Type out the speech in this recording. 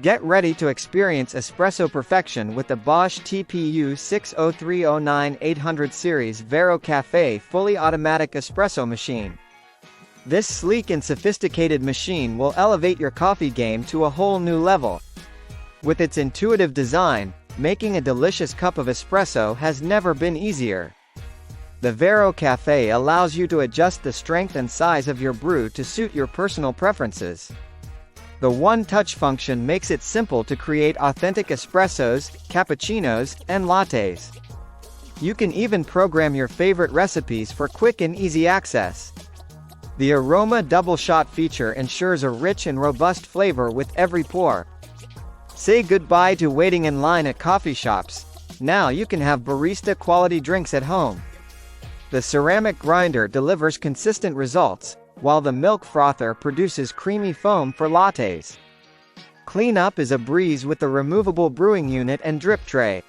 Get ready to experience espresso perfection with the Bosch TPU60309 800 series VeroCafe fully automatic espresso machine. This sleek and sophisticated machine will elevate your coffee game to a whole new level. With its intuitive design, making a delicious cup of espresso has never been easier. The VeroCafe allows you to adjust the strength and size of your brew to suit your personal preferences. The one-touch function makes it simple to create authentic espressos, cappuccinos, and lattes. You can even program your favorite recipes for quick and easy access. The aroma double shot feature ensures a rich and robust flavor with every pour. Say goodbye to waiting in line at coffee shops. Now you can have barista quality drinks at home. The ceramic grinder delivers consistent results, while the milk frother produces creamy foam for lattes. Cleanup is a breeze with the removable brewing unit and drip tray.